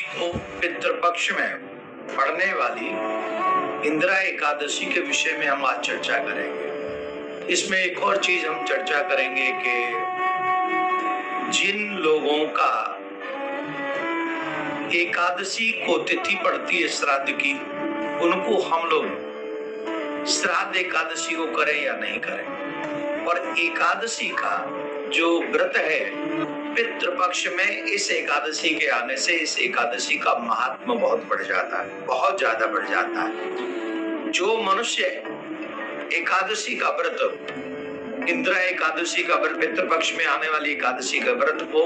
तो पितृपक्ष में पड़ने वाली इंदिरा एकादशी के विषय में हम आज चर्चा करेंगे। इसमें एक और चीज हम चर्चा करेंगे कि जिन लोगों का एकादशी को तिथि पड़ती है श्राद्ध की, उनको हम लोग श्राद्ध एकादशी को करें या नहीं करें। और एकादशी का जो व्रत है पितृपक्ष में, इस एकादशी के आने से इस एकादशी का महात्मा बहुत बढ़ जाता है, बहुत ज्यादा बढ़ जाता है। जो मनुष्य एकादशी का व्रत, इंदिरा एकादशी का व्रत, पितृपक्ष में आने वाली एकादशी का व्रत को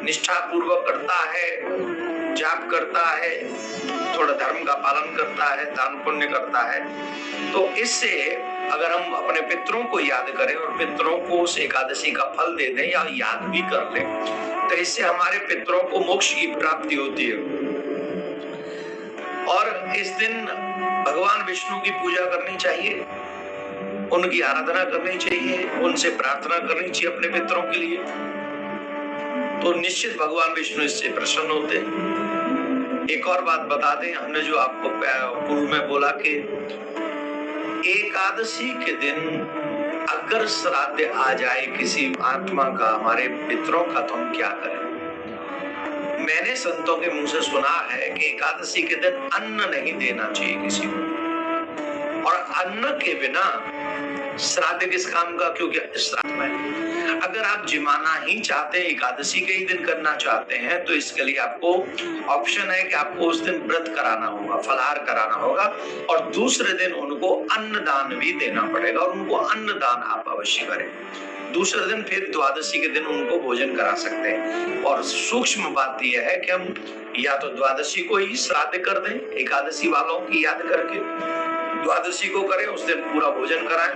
निष्ठा पूर्वक करता है, जाप करता है, थोड़ा धर्म का पालन करता है, दान पुण्य करता है, तो इससे अगर हम अपने पितरों को याद करें और पितरों को उस एकादशी का फल दे दें या याद भी कर लें, तो इससे हमारे पितरों को मोक्ष की प्राप्ति होती है। और इस दिन भगवान विष्णु की पूजा करनी चाहिए, उनकी आराधना करनी चाहिए, उनसे प्रार्थना करनी चाहिए अपने पितरों के लिए, तो निश्चित भगवान विष्णु इससे प्रसन्न होते हैं। एक और बात बता दें, हमने जो आपको पूर्व में बोला कि एकादशी के दिन अगर श्राद्ध आ जाए किसी आत्मा का, हमारे पितरों का, तो हम क्या करें। मैंने संतों के मुंह से सुना है कि एकादशी के दिन अन्न नहीं देना चाहिए किसी को, और अन्न के बिना श्राद्ध किस काम का, क्योंकि श्राद्ध में अगर आप जिमाना ही चाहते हैं, एकादशी के ही दिन करना चाहते हैं, तो इसके लिए आपको ऑप्शन है कि आपको उस दिन व्रत कराना होगा, फलाहार कराना होगा, और दूसरे दिन उनको अन्नदान भी देना पड़ेगा, और उनको अन्नदान आप अवश्य करें। दूसरे दिन फिर द्वादशी के दिन उनको भोजन करा सकते हैं। और सूक्ष्म बात यह है कि हम या तो द्वादशी को ही श्राद्ध कर दें, एकादशी वालों की याद करके द्वादशी को करें, उस दिन पूरा भोजन कराएं,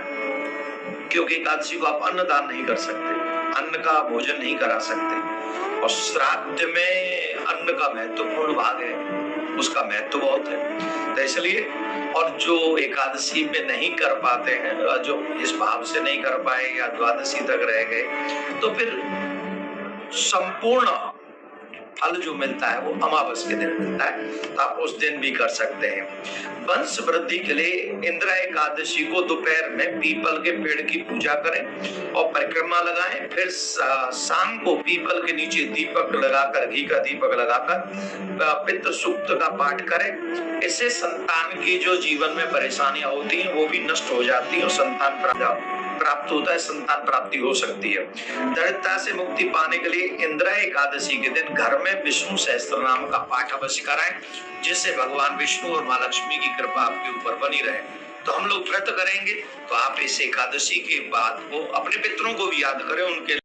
क्योंकि एकादशी को आप अन्नदान नहीं कर सकते, अन्न का भोजन नहीं करा सकते, और श्राद्ध में अन्न का महत्वपूर्ण भाग है, उसका महत्व बहुत है। तो इसलिए, और जो एकादशी में नहीं कर पाते हैं, जो इस भाव से नहीं कर पाए या द्वादशी तक रह गए, तो फिर संपूर्ण फल जो मिलता है वो अमावस के दिन मिलता है, तो आप उस दिन भी कर सकते हैं। वंश वृद्धि के लिए इंदिरा एकादशी को दोपहर में पीपल के पेड़ की पूजा करें और परिक्रमा लगाएं, फिर शाम को पीपल के नीचे दीपक लगाकर, घी का दीपक लगाकर पितृ सूक्त का पाठ करें। इससे संतान की जो जीवन में परेशानियां होती हैं वो भी नष्ट हो जाती है और संतान प्राप्त होता है, संतान प्राप्ति हो सकती है। दरिद्रता से मुक्ति पाने के लिए इंदिरा एकादशी के दिन घर में विष्णु सहस्त्र नाम का पाठ अवश्य कराएं, जिससे भगवान विष्णु और मां लक्ष्मी की कृपा आपके ऊपर बनी रहे। तो हम लोग व्रत करेंगे, तो आप इस एकादशी के बाद को अपने पितरों को भी याद करें, उनके